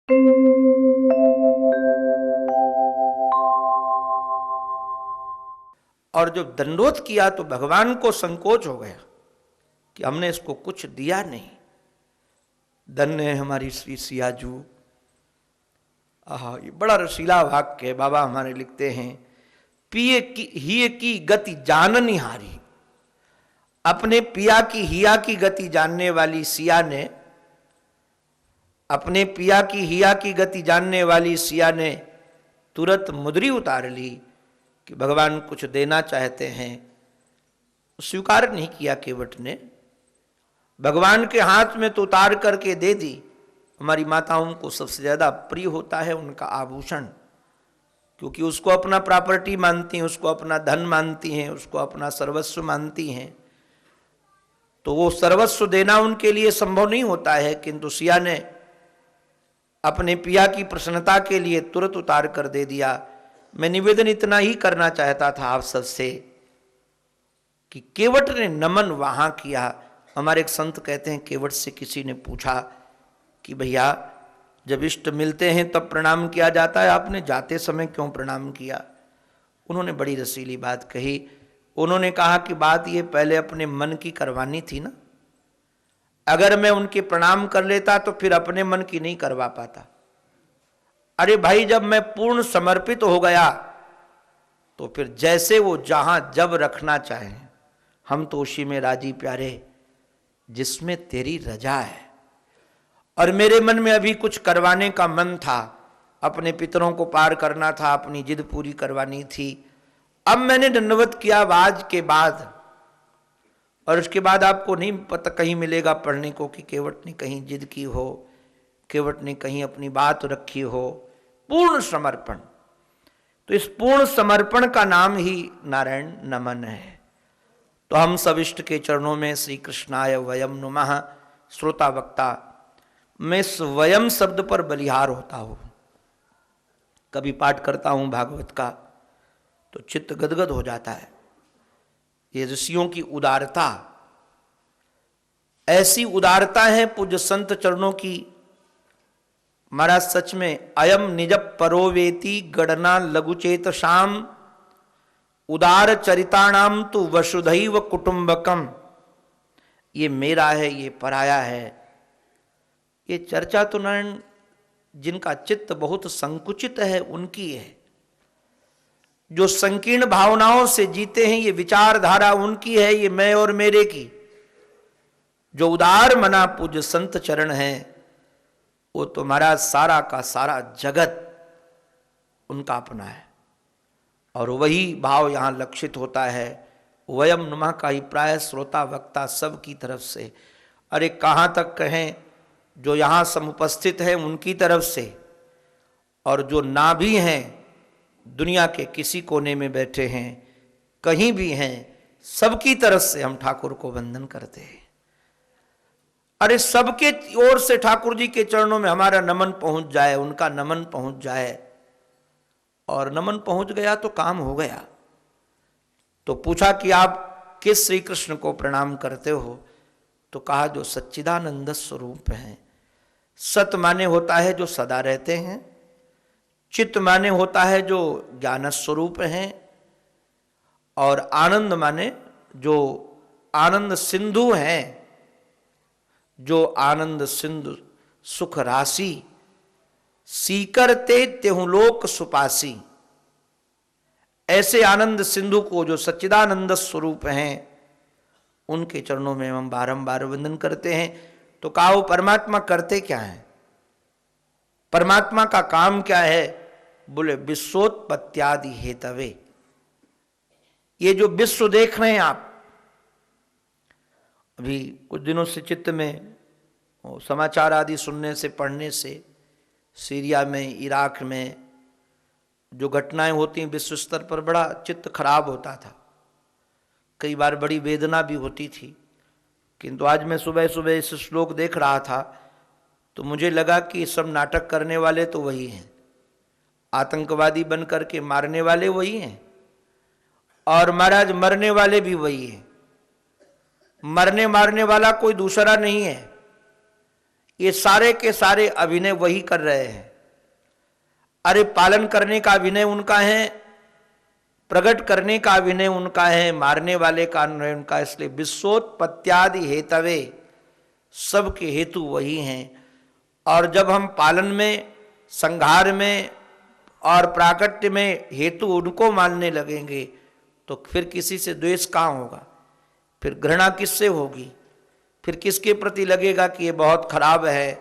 और जब दंडोत किया तो भगवान को संकोच हो गया कि हमने इसको कुछ दिया नहीं। धन्य है हमारी श्री सियाजू। ये बड़ा रसीला वाक्य है। बाबा हमारे लिखते हैं, पिए की ही की गति जाननी हारी। अपने पिया की हिया की गति जानने वाली सिया ने, अपने पिया की हिया की गति जानने वाली सिया ने तुरंत मुद्री उतार ली कि भगवान कुछ देना चाहते हैं। स्वीकार नहीं किया केवट ने, भगवान के हाथ में तो उतार करके दे दी। हमारी माताओं को सबसे ज्यादा प्रिय होता है उनका आभूषण, क्योंकि उसको अपना प्रॉपर्टी मानती हैं, उसको अपना धन मानती हैं, उसको अपना सर्वस्व मानती हैं। तो वो सर्वस्व देना उनके लिए संभव नहीं होता है, किंतु सिया ने अपने पिया की प्रसन्नता के लिए तुरंत उतार कर दे दिया। मैं निवेदन इतना ही करना चाहता था आप सबसे कि केवट ने नमन वहां किया। हमारे एक संत कहते हैं, केवट से किसी ने पूछा कि भैया जब इष्ट मिलते हैं तब प्रणाम किया जाता है, आपने जाते समय क्यों प्रणाम किया? उन्होंने बड़ी रसीली बात कही। उन्होंने कहा कि बात ये पहले अपने मन की करवानी थी ना, अगर मैं उनके प्रणाम कर लेता तो फिर अपने मन की नहीं करवा पाता। अरे भाई, जब मैं पूर्ण समर्पित हो गया तो फिर जैसे वो जहां जब रखना चाहे, हम तो उसी में राजी प्यारे जिसमें तेरी रजा है। और मेरे मन में अभी कुछ करवाने का मन था, अपने पितरों को पार करना था, अपनी जिद पूरी करवानी थी। अब मैंने दंडवत किया आज के बाद, और उसके बाद आपको नहीं पता कहीं मिलेगा पढ़ने को कि केवट ने कहीं जिद की हो, केवट ने कहीं अपनी बात रखी हो। पूर्ण समर्पण, तो इस पूर्ण समर्पण का नाम ही नारायण नमन है। तो हम सब इष्ट के चरणों में श्री कृष्णाय वयम नुमः। श्रोता वक्ता, मैं इस वयम शब्द पर बलिहार होता हूं। कभी पाठ करता हूं भागवत का तो चित्त गदगद हो जाता है। ये ऋषियों की उदारता, ऐसी उदारता है पूज्य संत चरणों की। महाराज सच में अयम निज परोवेति गणना लघुचेत शाम उदार चरिताणाम तु वसुधैव कुटुंबकम। ये मेरा है, ये पराया है। ये चर्चा तो नारायण जिनका चित्त बहुत संकुचित है उनकी है, जो संकीर्ण भावनाओं से जीते हैं ये विचारधारा उनकी है, ये मैं और मेरे की। जो उदार मना पूज्य संत चरण है वो तो महाराज सारा का सारा जगत उनका अपना है। और वही भाव यहां लक्षित होता है। वयम नुमा का ही प्राय श्रोता वक्ता सब की तरफ से, अरे कहाँ तक कहें, जो यहां समुपस्थित है उनकी तरफ से, और जो ना भी हैं, दुनिया के किसी कोने में बैठे हैं, कहीं भी हैं, सबकी तरफ से हम ठाकुर को वंदन करते हैं। अरे सबके ओर से ठाकुर जी के चरणों में हमारा नमन पहुंच जाए, उनका नमन पहुंच जाए, और नमन पहुंच गया तो काम हो गया। तो पूछा कि आप किस श्री कृष्ण को प्रणाम करते हो? तो कहा जो सच्चिदानंद स्वरूप हैं। सत माने होता है जो सदा रहते हैं, चित्त माने होता है जो ज्ञान स्वरूप हैं, और आनंद माने जो आनंद सिंधु हैं, जो आनंद सिंधु सुख राशि सीकर ते तेहु लोक सुपासी। ऐसे आनंद सिंधु को जो सच्चिदानंद स्वरूप हैं उनके चरणों में हम बारंबार वंदन करते हैं। तो कहा वो परमात्मा करते क्या है, परमात्मा का काम क्या है? बोले विश्वोत्पत्त्यादि हेतवे। ये जो विश्व देख रहे हैं आप, अभी कुछ दिनों से चित्त में समाचार आदि सुनने से पढ़ने से सीरिया में, इराक में जो घटनाएं होती हैं विश्व स्तर पर, बड़ा चित्त खराब होता था। कई बार बड़ी वेदना भी होती थी। किंतु आज मैं सुबह सुबह इस श्लोक देख रहा था तो मुझे लगा कि सब नाटक करने वाले तो वही हैं, आतंकवादी बन करके मारने वाले वही हैं, और महाराज मरने वाले भी वही हैं। मरने मारने वाला कोई दूसरा नहीं है, ये सारे के सारे अभिनय वही कर रहे हैं। अरे पालन करने का अभिनय उनका है, प्रकट करने का अभिनय उनका है, मारने वाले का अभिनय उनका। इसलिए विश्वोत्पत्त्यादि हेतवे, सबके हेतु वही हैं। और जब हम पालन में, संहार में और प्राकट्य में हेतु उनको मानने लगेंगे तो फिर किसी से द्वेष कहाँ होगा, फिर घृणा किससे होगी, फिर किसके प्रति लगेगा कि ये बहुत खराब है।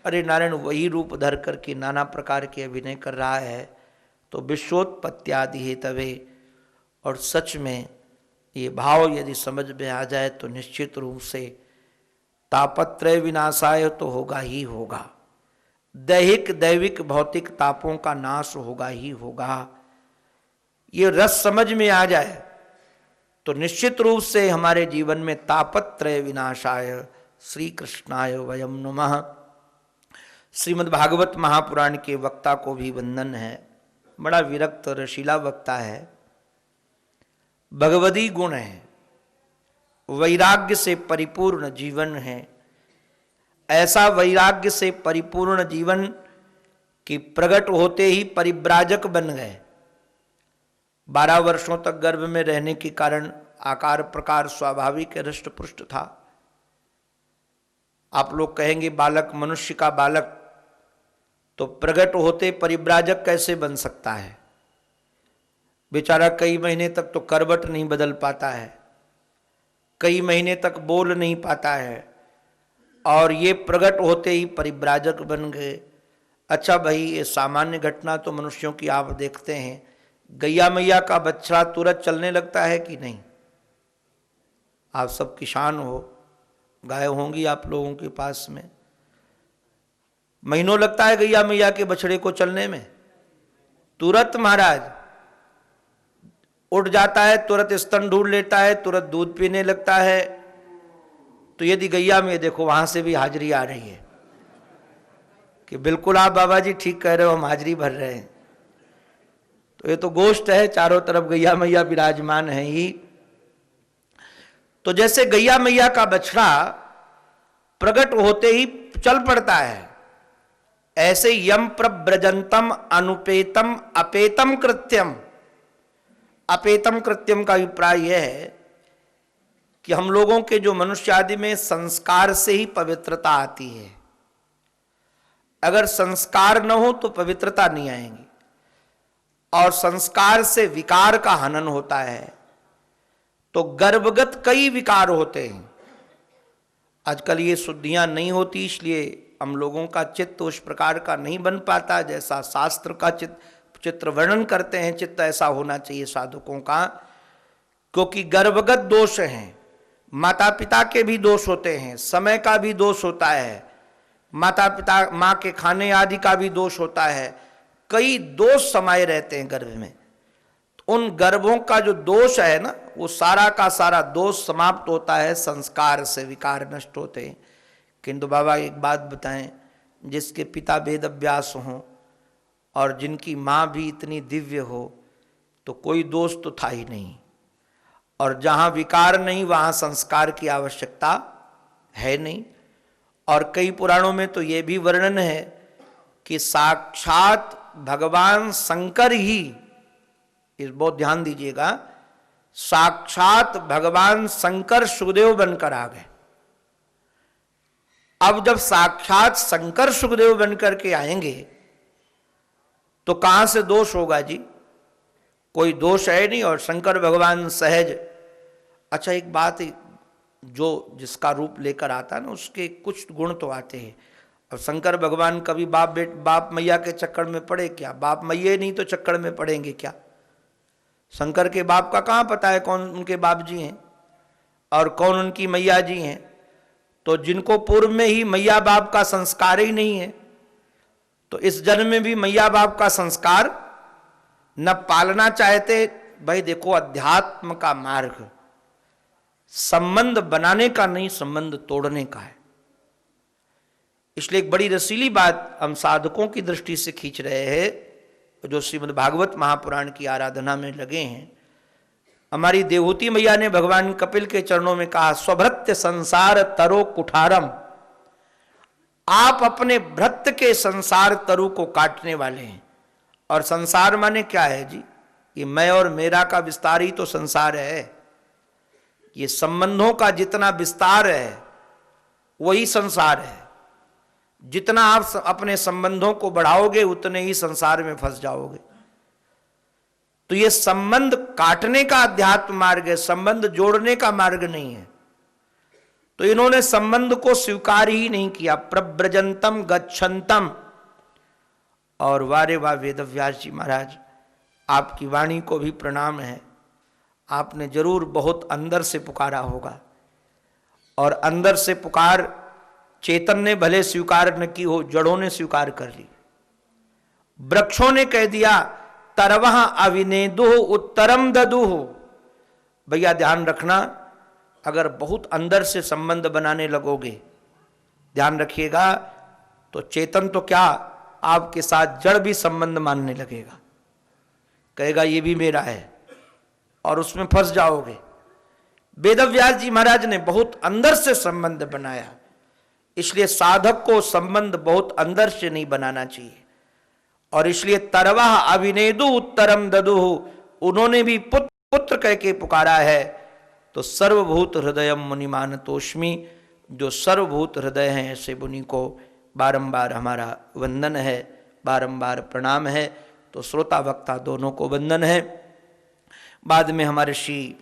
अरे नारायण वही रूप धर करके नाना प्रकार के अभिनय कर रहा है। तो विश्वोत्पत्त्यादि हेतवे, और सच में ये भाव यदि समझ में आ जाए तो निश्चित रूप से तापत्रय विनाशाय तो होगा ही होगा। दैहिक दैविक भौतिक तापों का नाश होगा ही होगा। ये रस समझ में आ जाए तो निश्चित रूप से हमारे जीवन में तापत्रय विनाशाय श्री कृष्णाय वयम नमः। श्रीमद् भागवत महापुराण के वक्ता को भी वंदन है। बड़ा विरक्त रशीला वक्ता है, भगवदी गुण है, वैराग्य से परिपूर्ण जीवन है। ऐसा वैराग्य से परिपूर्ण जीवन कि प्रकट होते ही परिव्राजक बन गए। 12 वर्षों तक गर्भ में रहने के कारण आकार प्रकार स्वाभाविक हृष्ट पुष्ट था। आप लोग कहेंगे बालक, मनुष्य का बालक तो प्रकट होते परिव्राजक कैसे बन सकता है? बेचारा कई महीने तक तो करवट नहीं बदल पाता है, कई महीने तक बोल नहीं पाता है, और ये प्रकट होते ही परिव्राजक बन गए। अच्छा भाई, ये सामान्य घटना तो मनुष्यों की आप देखते हैं। गैया मैया का बच्चा तुरंत चलने लगता है कि नहीं? आप सब किसान हो, गाय होंगी आप लोगों के पास में। महीनों लगता है गैया मैया के बछड़े को चलने में? तुरंत महाराज उठ जाता है, तुरंत स्तन ढूंढ लेता है, तुरंत दूध पीने लगता है। तो यदि गैया में देखो वहां से भी हाजिरी आ रही है कि बिल्कुल आप बाबा जी ठीक कह रहे हो, हम हाजिरी भर रहे हैं। तो ये तो गोष्ठ है, चारों तरफ गैया मैया विराजमान है ही। तो जैसे गैया मैया का बछड़ा प्रकट होते ही चल पड़ता है, ऐसे यम प्रव्रजंतम अनुपेतम अपेतम कृत्यम। अपेतम कृत्यम का अभिप्राय यह है कि हम लोगों के जो मनुष्य आदि में संस्कार से ही पवित्रता आती है। अगर संस्कार न हो तो पवित्रता नहीं आएगी, और संस्कार से विकार का हनन होता है। तो गर्भगत कई विकार होते हैं। आजकल ये शुद्धियां नहीं होती, इसलिए हम लोगों का चित्त उस प्रकार का नहीं बन पाता जैसा शास्त्र का चित्र वर्णन करते हैं। चित्त ऐसा होना चाहिए साधकों का, क्योंकि गर्भगत दोष हैं, माता पिता के भी दोष होते हैं, समय का भी दोष होता है, माता पिता माँ के खाने आदि का भी दोष होता है। कई दोष समाये रहते हैं गर्भ में। तो उन गर्भों का जो दोष है ना, वो सारा का सारा दोष समाप्त होता है, संस्कार से विकार नष्ट होते हैं। किंतु बाबा एक बात बताएं, जिसके पिता वेद अभ्यास हों और जिनकी माँ भी इतनी दिव्य हो तो कोई दोष तो था ही नहीं, और जहाँ विकार नहीं वहाँ संस्कार की आवश्यकता है नहीं। और कई पुराणों में तो ये भी वर्णन है कि साक्षात भगवान शंकर ही, इस बहुत ध्यान दीजिएगा, साक्षात भगवान शंकर सुखदेव बनकर आ गए। अब जब साक्षात शंकर सुखदेव बनकर के आएंगे तो कहां से दोष होगा जी? कोई दोष है नहीं, और शंकर भगवान सहज। अच्छा एक बात, जो जिसका रूप लेकर आता है ना उसके कुछ गुण तो आते हैं। अब शंकर भगवान कभी बाप मैया के चक्कर में पड़े क्या? बाप मैये नहीं तो चक्कर में पड़ेंगे क्या? शंकर के बाप का कहाँ पता है कौन उनके बाप जी हैं और कौन उनकी मैया जी हैं? तो जिनको पूर्व में ही मैया बाप का संस्कार ही नहीं है, तो इस जन्म में भी मैया बाप का संस्कार न पालना चाहते। भाई देखो, अध्यात्म का मार्ग संबंध बनाने का नहीं, संबंध तोड़ने का है। इसलिए एक बड़ी रसीली बात हम साधकों की दृष्टि से खींच रहे हैं, जो श्रीमद् भागवत महापुराण की आराधना में लगे हैं। हमारी देवहूति मैया ने भगवान कपिल के चरणों में कहा, स्वभृत्य संसार तरो कुठारम। आप अपने भृत्य के संसार तरु को काटने वाले हैं। और संसार माने क्या है जी? ये मैं और मेरा का विस्तार ही तो संसार है। ये संबंधों का जितना विस्तार है वही संसार है। जितना आप अपने संबंधों को बढ़ाओगे उतने ही संसार में फंस जाओगे। तो ये संबंध काटने का अध्यात्म मार्ग है, संबंध जोड़ने का मार्ग नहीं है। तो इन्होंने संबंध को स्वीकार ही नहीं किया। प्रव्रजंतम गच्छन्तम। और वारे वाह वेदव्यास जी महाराज, आपकी वाणी को भी प्रणाम है। आपने जरूर बहुत अंदर से पुकारा होगा, और अंदर से पुकार चेतन ने भले स्वीकार न की हो, जड़ों ने स्वीकार कर ली। वृक्षों ने कह दिया तरवह अविनेदुह उत्तरम ददुह। भैया ध्यान रखना, अगर बहुत अंदर से संबंध बनाने लगोगे, ध्यान रखिएगा, तो चेतन तो क्या आपके साथ जड़ भी संबंध मानने लगेगा, कहेगा ये भी मेरा है, और उसमें फंस जाओगे। वेदव्यास जी महाराज ने बहुत अंदर से संबंध बनाया, इसलिए साधक को संबंध बहुत अंदर से नहीं बनाना चाहिए। और इसलिए तरवाह अविनेदु उत्तरम ददुह, उन्होंने भी पुत्र पुत्र कह के पुकारा है। तो सर्वभूत हृदयम मुनिमान तोष्मी, जो सर्वभूत हृदय हैं ऐसे मुनि को बारंबार हमारा वंदन है, बारंबार प्रणाम है। तो श्रोता वक्ता दोनों को वंदन है। बाद में हमारे श्री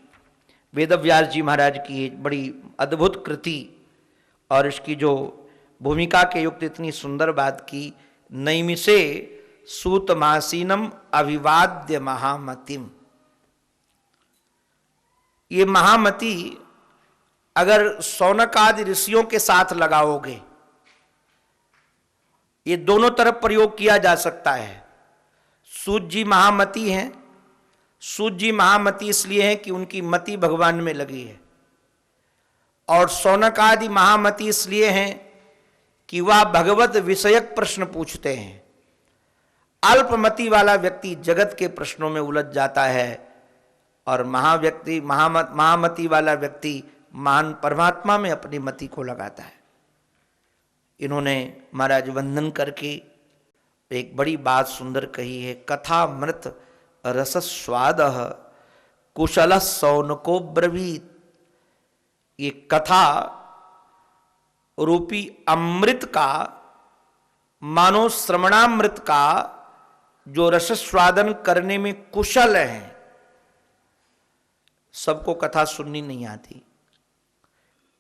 वेदव्यास जी महाराज की बड़ी अद्भुत कृति और इसकी जो भूमिका के युक्त इतनी सुंदर बात की, नैमिषे सूतमासीनम अविवाद्य महामतिम। ये महामति अगर शौनक आदि ऋषियों के साथ लगाओगे, ये दोनों तरफ प्रयोग किया जा सकता है। सूत जी महामति हैं। सूत जी महामति इसलिए हैं कि उनकी मति भगवान में लगी है, और शौनक आदि महामति इसलिए हैं कि वह भगवत विषयक प्रश्न पूछते हैं। अल्पमति वाला व्यक्ति जगत के प्रश्नों में उलझ जाता है, और महामति वाला व्यक्ति महान परमात्मा में अपनी मति को लगाता है। इन्होंने महाराज वंदन करके एक बड़ी बात सुंदर कही है। कथामृत रसस्वाद कुशल सौनको ब्रवीत। ये कथा रूपी अमृत का, मानो श्रवणामृत का जो रसस्वादन करने में कुशल है। सबको कथा सुननी नहीं आती,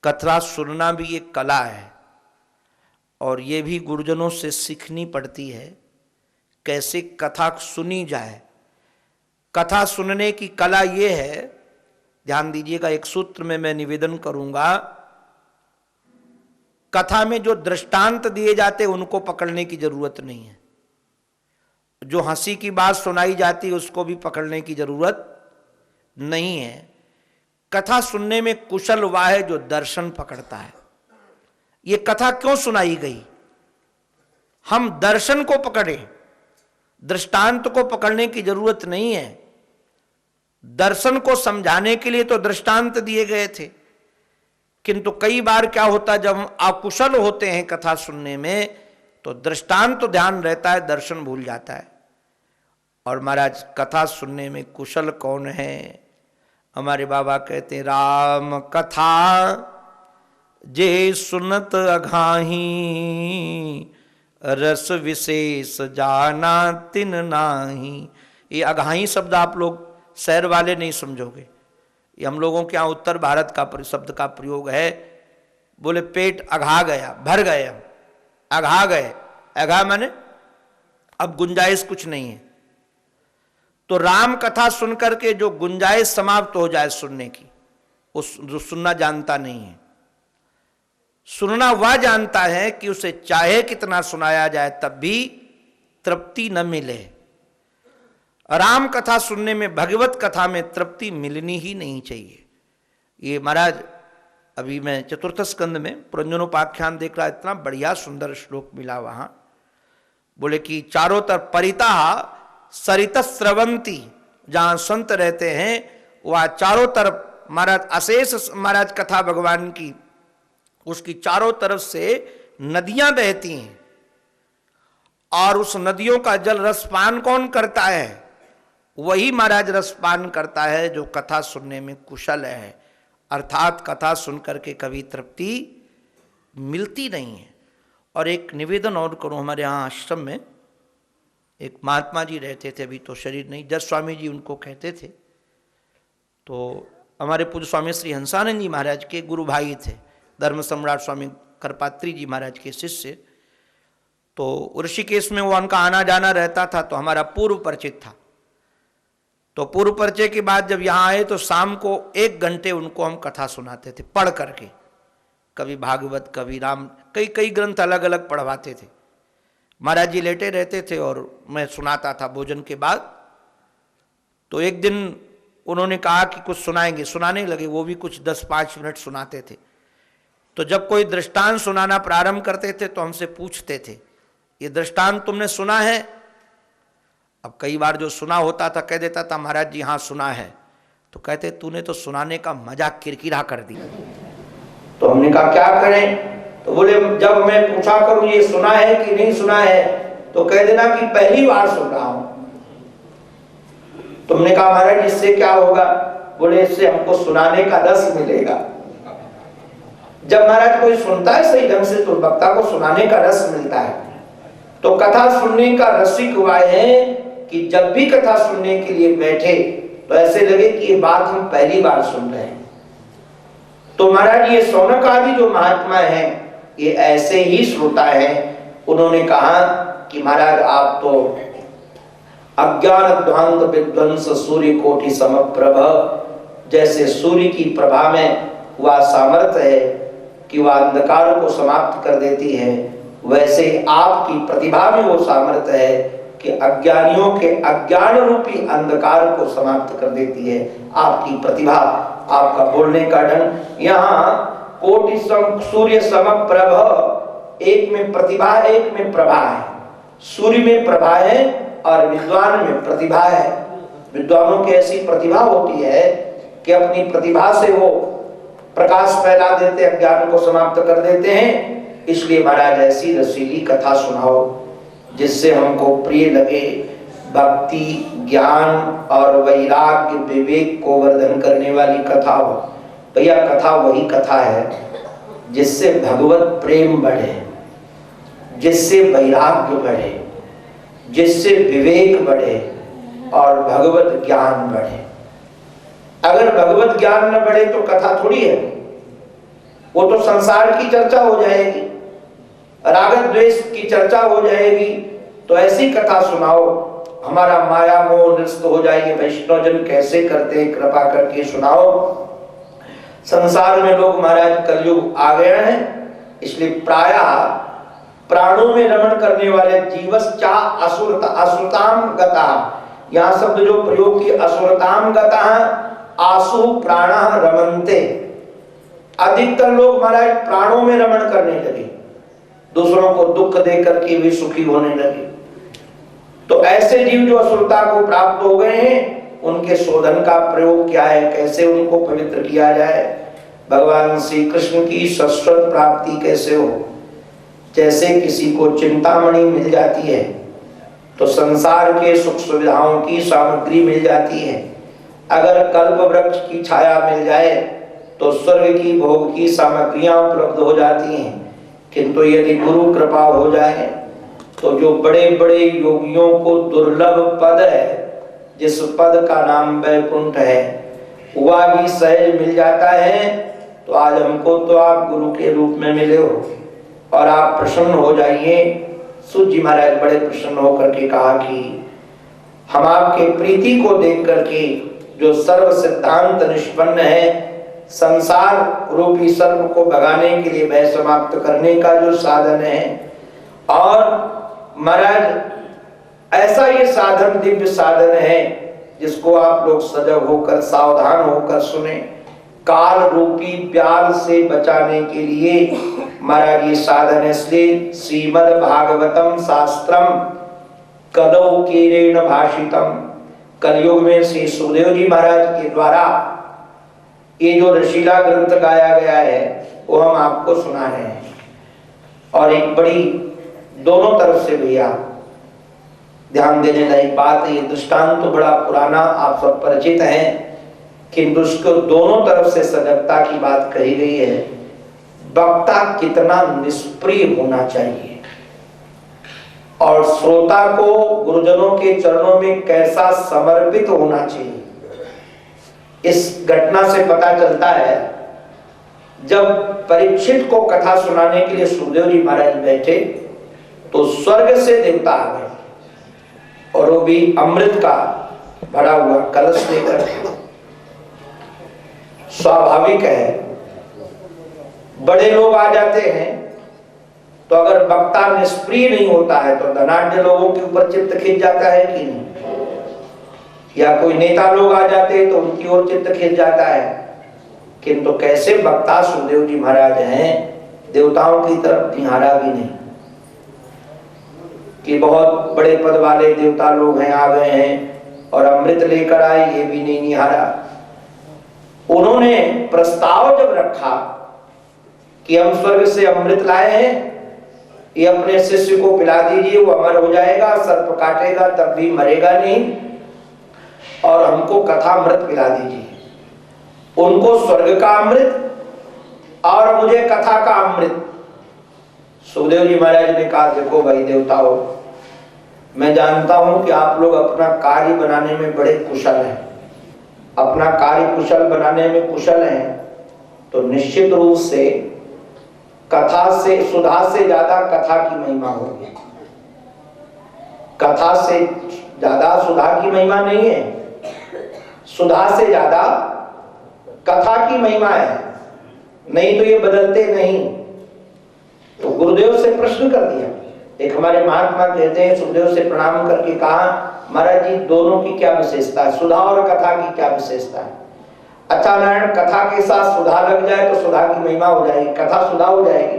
कथा सुनना भी एक कला है, और ये भी गुरुजनों से सीखनी पड़ती है कैसे कथा सुनी जाए। कथा सुनने की कला ये है, ध्यान दीजिएगा, एक सूत्र में मैं निवेदन करूंगा। कथा में जो दृष्टांत दिए जाते उनको पकड़ने की जरूरत नहीं है, जो हंसी की बात सुनाई जाती है उसको भी पकड़ने की जरूरत नहीं है। कथा सुनने में कुशल वह है जो दर्शन पकड़ता है। ये कथा क्यों सुनाई गई, हम दर्शन को पकड़ें, दृष्टांत को पकड़ने की जरूरत नहीं है। दर्शन को समझाने के लिए तो दृष्टांत दिए गए थे, किंतु कई बार क्या होता है, जब हम अकुशल होते हैं कथा सुनने में तो दृष्टांत तो ध्यान रहता है, दर्शन भूल जाता है। और महाराज कथा सुनने में कुशल कौन है? हमारे बाबा कहते हैं, राम कथा जे सुनत अघाही, रस विशेष जाना तिन नाही। ये अघाही शब्द आप लोग शहर वाले नहीं समझोगे, ये हम लोगों के यहाँ उत्तर भारत का शब्द का प्रयोग है। बोले पेट अघा गया, भर गए, हम अघा गए। अघा माने अब गुंजाइश कुछ नहीं है। तो राम कथा सुनकर के जो गुंजाइश समाप्त हो जाए सुनने की, उस जो सुनना जानता नहीं है। सुनना वह जानता है कि उसे चाहे कितना सुनाया जाए तब भी तृप्ति न मिले। राम कथा सुनने में, भगवत कथा में तृप्ति मिलनी ही नहीं चाहिए। ये महाराज अभी मैं चतुर्थ स्कंद में पुरंजनोपाख्यान देख रहा, इतना बढ़िया सुंदर श्लोक मिला वहां। बोले कि चारों तरफ परिता सरित स्रवंती, जहां संत रहते हैं वह चारों तरफ महाराज अशेष महाराज कथा भगवान की, उसकी चारों तरफ से नदियां बहती हैं और उस नदियों का जल रसपान कौन करता है? वही महाराज रसपान करता है जो कथा सुनने में कुशल है, अर्थात कथा सुन करके कभी तृप्ति मिलती नहीं है। और एक निवेदन और करूं, हमारे यहाँ आश्रम में एक महात्मा जी रहते थे, अभी तो शरीर नहीं, जस स्वामी जी उनको कहते थे। तो हमारे पूज्य स्वामी श्री हंसानंद जी महाराज के गुरु भाई थे, धर्म सम्राट स्वामी करपात्री जी महाराज के शिष्य। तो ऋषिकेश में वो उनका आना जाना रहता था, तो हमारा पूर्व परिचित था। तो पूर्व परिचय के बाद जब यहाँ आए तो शाम को 1 घंटे उनको हम कथा सुनाते थे पढ़ करके, कभी भागवत कभी राम, कई ग्रंथ अलग अलग पढ़वाते थे। महाराज जी लेटे रहते थे और मैं सुनाता था भोजन के बाद। तो एक दिन उन्होंने कहा कि कुछ सुनाएंगे, सुनाने लगे, वो भी कुछ 10-5 मिनट सुनाते थे। तो जब कोई दृष्टांत सुनाना प्रारंभ करते थे तो हमसे पूछते थे, ये दृष्टांत तुमने सुना है? अब कई बार जो सुना होता था कह देता था महाराज जी हाँ सुना है। तो कहते तूने तो सुनाने का मजाक किरकिरा कर दिया। तो हमने कहा क्या करें? तो बोले जब मैं पूछा करूं ये सुना है कि नहीं सुना है तो कह देना कि पहली बार सुन रहा हूं। तुमने कहा महाराज इससे क्या होगा? बोले इससे हमको सुनाने का रस मिलेगा। जब महाराज कोई सुनता है सही ढंग से तो वक्ता को सुनाने का रस मिलता है। तो कथा सुनने का रसिक हुआ है कि जब भी कथा सुनने के लिए बैठे तो ऐसे लगे कि ये बात हम पहली बार सुन रहे हैं। तो महाराज ये शौनक आदि जो महात्मा हैं ये ऐसे ही श्रोता है। उन्होंने कहा कि महाराज आप तो अज्ञान ध्वांत विध्वंस सूर्य कोटि समप्रभ, जैसे सूर्य की प्रभा में वह सामर्थ्य है कि वह अंधकार को समाप्त कर देती है, वैसे आपकी प्रतिभा में वो सामर्थ्य है कि अज्ञानियों के अज्ञान रूपी अंधकार को समाप्त कर देती है। आपकी प्रतिभा, आपका बोलने का ढंग, यहाँ कोटि सूर्य समप्रभ, एक में प्रतिभा एक में प्रभा है। सूर्य में प्रभा है और विद्वान में प्रतिभा है। विद्वानों की ऐसी प्रतिभा होती है कि अपनी प्रतिभा से वो प्रकाश फैला देते, अज्ञान को समाप्त कर देते हैं। इसलिए महाराज ऐसी रसीली कथा सुनाओ जिससे हमको प्रिय लगे, भक्ति ज्ञान और वैराग्य विवेक को वर्धन करने वाली कथा हो। भैया कथा वही कथा है जिससे भगवत प्रेम बढ़े, जिससे वैराग्य बढ़े, जिससे विवेक बढ़े और भगवत ज्ञान बढ़े। अगर भगवत ज्ञान न बढ़े तो कथा थोड़ी है, वो तो संसार की चर्चा हो जाएगी, राग द्वेष की चर्चा हो जाएगी। तो ऐसी कथा सुनाओ हमारा माया मोह निस्त हो जाएगी। वैष्णवजन कैसे करते हैं, कृपा करके सुनाओ। संसार में लोग महाराज कलयुग आ गए हैं, इसलिए प्रायः प्राणों में रमण करने वाले जीवश्चा असुरताम गता, यहाँ शब्द जो प्रयोग की असुरताम गता, आसु प्राणः रमन्ते। अधिकतर लोग महाराज प्राणों में रमण करने लगे, दूसरों को दुख दे करके भी सुखी होने लगे। तो ऐसे जीव जो असुरता को प्राप्त हो गए हैं उनके शोधन का प्रयोग क्या है, कैसे उनको पवित्र किया जाए, भगवान श्री कृष्ण की शाश्वत प्राप्ति कैसे हो। जैसे किसी को चिंतामणि मिल जाती है तो संसार के सुख सुविधाओं की सामग्री मिल जाती है। अगर कल्प वृक्ष की छाया मिल जाए तो स्वर्ग की भोग की सामग्रियां उपलब्ध हो जाती हैं। किंतु यदि गुरु कृपा हो जाए तो जो बड़े बड़े योगियों को दुर्लभ पद है, जिस पद का नाम वैकुंठ है, वह भी सहज मिल जाता है। तो आज हमको तो आप गुरु के रूप में मिले हो और आप प्रसन्न हो जाइए। सूत जी महाराज बड़े प्रसन्न होकर के कहा कि हम आपके प्रीति को देख करके जो सर्व सिद्धांत निष्पन्न है, संसार रूपी सर्प को भगाने के लिए भय समाप्त करने का जो साधन है, और महाराज ऐसा ये साधन दिव्य साधन है जिसको आप लोग सजग होकर सावधान होकर सुने। काल रूपी प्याल से बचाने के लिए महाराज ये साधन है। इसलिए श्रीमद् भागवतम शास्त्रम कलौ कीरेण भाषितम, कलयुग में श्री सुखदेव जी महाराज के द्वारा ये जो रशीला ग्रंथ गाया गया है वो हम आपको सुना रहे हैं। और एक बड़ी दोनों तरफ से भैया ध्यान देने लायक बात है। ये दृष्टांत तो बड़ा पुराना, आप सब परिचित हैं, किंतु उसको दोनों तरफ से सजगता की बात कही गई है। वक्ता कितना निष्प्रिय होना चाहिए और श्रोता को गुरुजनों के चरणों में कैसा समर्पित होना चाहिए, इस घटना से पता चलता है। जब परीक्षित को कथा सुनाने के लिए सुखदेव जी महाराज बैठे तो स्वर्ग से देवता आ गए और वो भी अमृत का भरा हुआ कलश लेकर। स्वाभाविक है, बड़े लोग आ जाते हैं तो अगर वक्ता निष्प्रिय नहीं होता है तो धनाढ्य लोगों के ऊपर चित्त खिंच जाता है कि नहीं, या कोई नेता लोग आ जाते हैं तो उनकी ओर चित्त खिंच जाता है। किंतु कैसे वक्ता सुखदेव जी महाराज हैं, देवताओं की तरफ निहारा भी नहीं कि बहुत बड़े पद वाले देवता लोग हैं, आ गए हैं और अमृत लेकर आए, ये भी नहीं निहारा। उन्होंने प्रस्ताव जब रखा कि हम स्वर्ग से अमृत लाए हैं, ये अपने शिष्य को पिला दीजिए, वो अमर हो जाएगा, सर्प काटेगा तब भी मरेगा नहीं, और हमको कथा अमृत पिला दीजिए। उनको स्वर्ग का अमृत और मुझे कथा का अमृत। सुखदेव जी महाराज ने कहा, देखो भाई देवताओं, मैं जानता हूं कि आप लोग अपना कार्य बनाने में बड़े कुशल हैं, अपना कार्य कुशल बनाने में कुशल हैं, तो निश्चित रूप से कथा से, सुधा से ज्यादा कथा की महिमा होगी। कथा से ज्यादा सुधा की महिमा नहीं है, सुधा से ज्यादा कथा की महिमा है, नहीं तो ये बदलते नहीं। तो गुरुदेव से प्रश्न कर दिया। एक हमारे महात्मा कहते हैं, सुखदेव से प्रणाम करके कहा, महाराज जी दोनों की क्या विशेषता है, सुधा और कथा की क्या विशेषता है? अच्छा नारायण, कथा के साथ सुधा लग जाए तो सुधा की महिमा हो जाएगी, कथा सुधा हो जाएगी,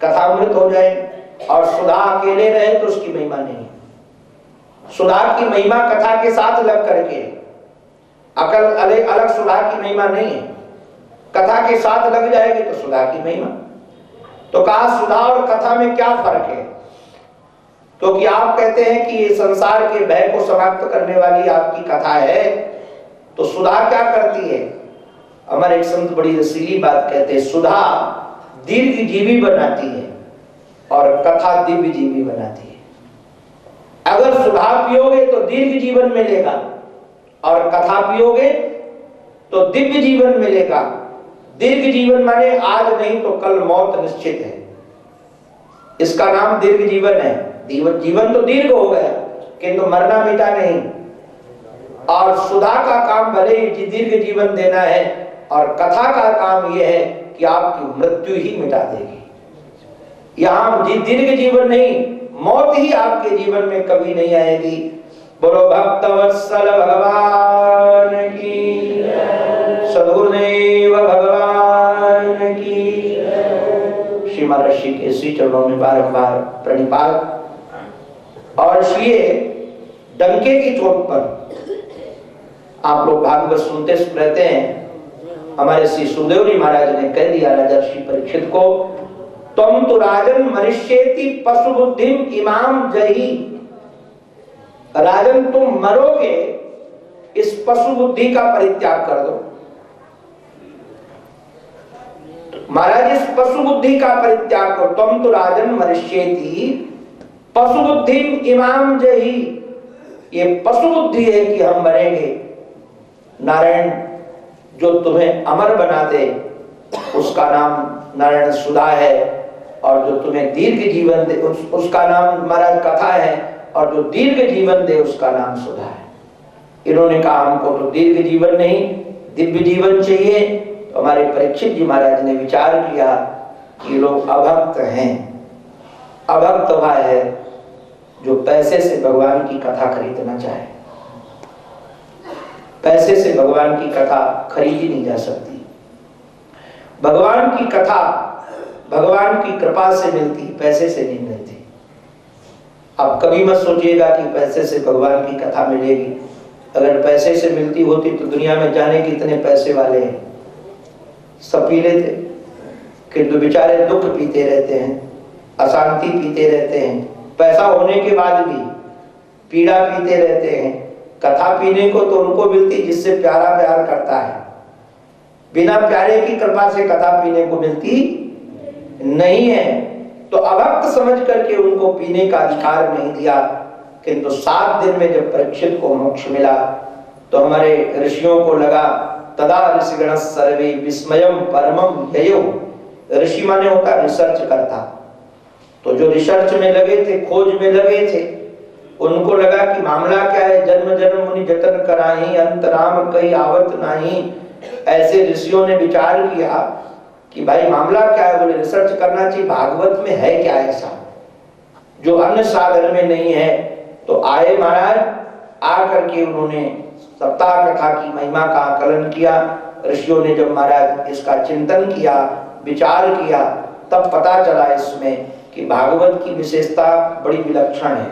कथा अमृत हो जाएगी, और सुधा अकेले रहे तो उसकी महिमा नहीं। सुधा की महिमा कथा के साथ लग करके, अकल अलग अलग सुधा की महिमा नहीं है, कथा के साथ लग जाएगी तो सुधा की महिमा। तो कहा सुधा और कथा में क्या फर्क है? क्योंकि आप कहते हैं कि ये संसार के भय को समाप्त करने वाली आपकी कथा है, तो सुधा क्या करती है? हमारे एक संत बड़ी रसीली बात कहते हैं, सुधा दीर्घ जीवी बनाती है और कथा दिव्य जीवी बनाती है। अगर सुधा पियोगे तो दीर्घ जीवन मिलेगा और कथा पियोगे तो दिव्य जीवन मिलेगा। दीर्घ जीवन माने आज नहीं तो कल मौत निश्चित है, इसका नाम दीर्घ जीवन है। जीवन तो दीर्घ हो गया किंतु मरना मिटा नहीं। और सुधा का काम भले ही दीर्घ जीवन देना है, और कथा का काम यह है कि आपकी मृत्यु ही मिटा देगी। यहां दीर्घ जीवन नहीं, मौत ही आपके जीवन में कभी नहीं आएगी। बोलो भक्तवत्सल भगवान की, सद्गुरुदेव भगवान की। श्री महर्षि के श्री चरणों में बारंबार प्रणिपात। और इसलिए डंके की चोट पर आप लोग भागवत सुनते रहते हैं, हमारे श्री सुखदेव जी महाराज ने कह दिया राजा श्री परीक्षित को, तुम तो राजन मनुष्येति पशु बुद्धिम इमाम जही। राजन तुम मरोगे, इस पशु बुद्धि का परित्याग कर दो। महाराज इस पशु बुद्धि का परित्याग करो। तुम तो राजन मनुष्येति पशु बुद्धिम इमाम जही। ये पशु बुद्धि है कि हम मरेंगे। नारायण जो तुम्हें अमर बना दे उसका नाम नारायण सुधा है, और जो तुम्हें दीर्घ जीवन दे उसका नाम महाराज कथा है, और जो दीर्घ जीवन दे उसका नाम सुधा है। इन्होंने कहा हमको तो दीर्घ जीवन नहीं दिव्य जीवन चाहिए। तो हमारे परीक्षित जी महाराज ने विचार किया कि लोग अभक्त हैं। अभक्त वह है जो पैसे से भगवान की कथा खरीदना चाहे। पैसे से भगवान की कथा खरीदी नहीं जा सकती। भगवान की कथा भगवान की कृपा से मिलती, पैसे से नहीं मिलती। अब कभी मत सोचिएगा कि पैसे से भगवान की कथा मिलेगी। अगर पैसे से मिलती होती तो दुनिया में जाने कितने पैसे वाले हैं, सब पी लेते, किंतु बेचारे दुख पीते रहते हैं, अशांति पीते रहते हैं, पैसा होने के बाद भी पीड़ा पीते रहते हैं। कथा पीने को तो उनको मिलती जिससे प्यारा प्यार करता है, बिना प्यारे की कृपा से कथा पीने को मिलती नहीं है। तो अभक्त समझ करके उनको पीने का अधिकार नहीं दिया। किंतु 7 दिन में जब परीक्षित को मोक्ष मिला तो हमारे ऋषियों को लगा, तदा ऋषिगण सर्वे विस्मयम परमम ययो। ऋषि माने होता रिसर्च करता, तो जो रिसर्च में लगे थे, खोज में लगे थे, उनको लगा कि मामला क्या है। जन्म जन्म मुनि जतन कराही, अंत राम कई आवत नाही। ऐसे ऋषियों ने विचार किया कि भाई मामला क्या है। बोले रिसर्च करना चाहिए, भागवत में है क्या ऐसा जो अन्य साधन में नहीं है। तो आए महाराज, आकर के उन्होंने सप्ताह कथा की महिमा का आकलन किया। ऋषियों ने जब महाराज इसका चिंतन किया, विचार किया, तब पता चला इसमें कि भागवत की विशेषता बड़ी विलक्षण है।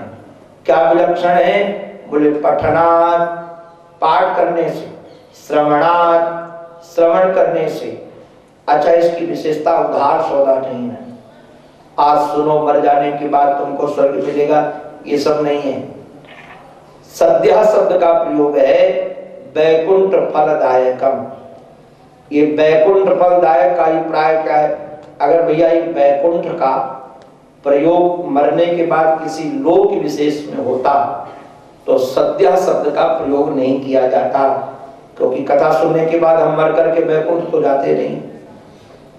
क्या विलक्षण है? बोले पठनात्, पाठ करने से, श्रवणात्, श्रवण करने से। अच्छा, इसकी विशेषता उधार सौदा नहीं है, आज सुनो मर जाने के बाद तुमको स्वर्ग मिलेगा, ये सब नहीं है। सद्यः शब्द का प्रयोग है वैकुंठ फलदायकम। ये वैकुंठ फलदायक का अभिप्राय क्या है? अगर भैया ये वैकुंठ का प्रयोग मरने के बाद किसी लोक विशेष में होता तो सद्यः शब्द का प्रयोग नहीं किया जाता, क्योंकि कथा सुनने के बाद हम मर करके वैकुंठ तो जाते नहीं।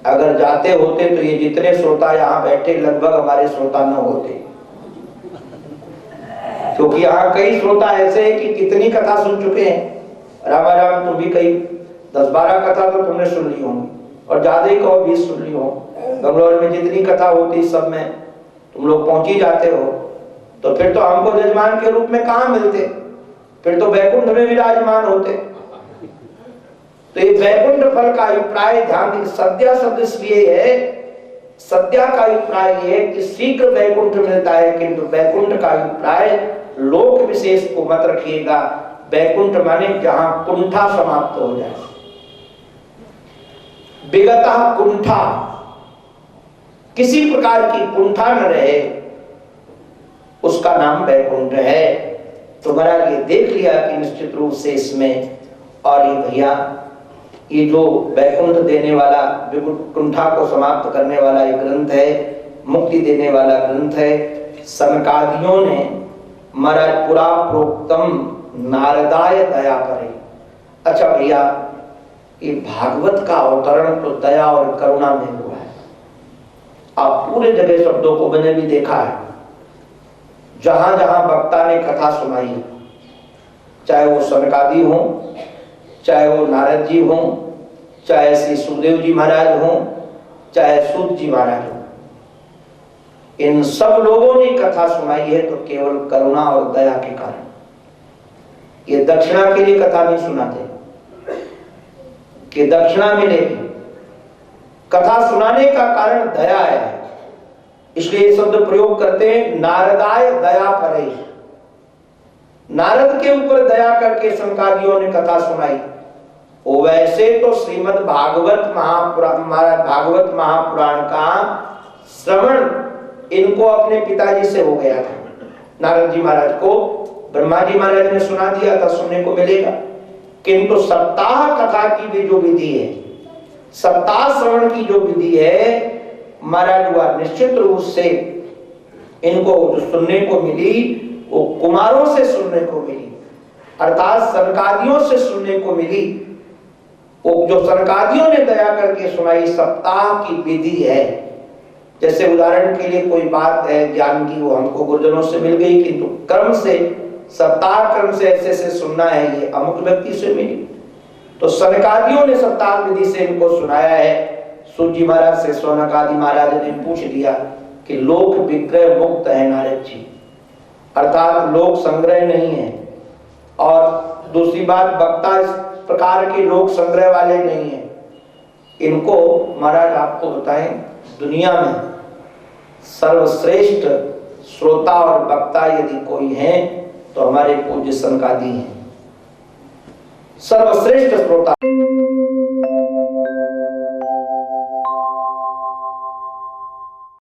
अगर जाते होते तो ये जितने श्रोता यहाँ बैठे लगभग हमारे श्रोता न होते, क्योंकि यहाँ कई श्रोता ऐसे हैं कि कितनी कथा सुन चुके हैं। रामाराम तुम भी कई 10-12 कथा तो तुमने सुन ली होंगी, और ज्यादा ही कहो 20 सुन ली हो। बंगलौर में जितनी कथा होती सब में तुम लोग पहुंच ही जाते हो। तो फिर तो हमको यजमान के रूप में कहाँ मिलते, फिर तो वैकुंठ में विराजमान होते। तो ये वैकुंठ फल का अभिप्राय ध्यान, सद्या शब्द इसलिए है, सद्या का अभिप्राय ये है कि शीघ्र वैकुंठ मिलता है, किंतु वैकुंठ का अभिप्राय लोक विशेष को मत रखिएगा। वैकुंठ माने जहां कुंठा समाप्त हो जाए, विगतः कुंठा, किसी प्रकार की कुंठा न रहे, उसका नाम वैकुंठ है। तो महाराज ये देख लिया कि निश्चित रूप से इसमें, और ये भैया ये जो वैकुंठ देने वाला, कुंठा को समाप्त करने वाला एक ग्रंथ है, मुक्ति देने वाला ग्रंथ है। सनकादियों ने महाराज पुरा प्रोक्तम नारदाय दया करे। अच्छा भैया, ये भागवत का अवतरण तो दया और करुणा में हुआ है। आप पूरे जगह शब्दों को मैंने भी देखा है, जहां जहां वक्ता ने कथा सुनाई, चाहे वो सनकादि हो, चाहे वो नारद जी हो, चाहे श्री सुखदेव जी महाराज हो, चाहे सूत जी महाराज हो, इन सब लोगों ने कथा सुनाई है तो केवल करुणा और दया के कारण। ये दक्षिणा के लिए कथा नहीं सुनाते कि दक्षिणा मिलेगी, कथा सुनाने का कारण दया है। इसलिए शब्द प्रयोग करते हैं नारदाय दया परे। नारद के ऊपर दया करके सनकादियों ने कथा सुनाई। वो वैसे तो श्रीमद् भागवत महापुराण का श्रवण इनको अपने पिताजी से हो गया था। नारद जी महाराज को ब्रह्मा जी महाराज ने सुना दिया था, सुनने को मिलेगा। किंतु सप्ताह कथा की भी जो विधि है, सप्ताह श्रवण की जो विधि है, महाराज हुआ निश्चित रूप से इनको जो सुनने को मिली वो कुमारों से सुनने को मिली, अर्थात सनकादियों से सुनने को मिली। वो जो सनकादियों ने दया करके सुनाई सप्ताह की विधि है। जैसे उदाहरण के लिए कोई बात है ज्ञान की, वो हमको गुरुजनों से मिल गई, किंतु क्रम से, सप्ताह क्रम से ऐसे से सुनना है, ये अमुक व्यक्ति से मिली। तो सनकादियों ने सप्ताह विधि से इनको सुनाया है। सूत जी महाराज से सौनकादि महाराज ने पूछ लिया कि लोक विग्रह मुक्त है नारद जी, अर्थात लोक संग्रह नहीं है। और दूसरी बात, वक्ता इस प्रकार के लोक संग्रह वाले नहीं है। इनको महाराज आपको बताएं, दुनिया में सर्वश्रेष्ठ श्रोता और वक्ता यदि कोई है तो हमारे पूज्य सनकादि हैं, सर्वश्रेष्ठ श्रोता।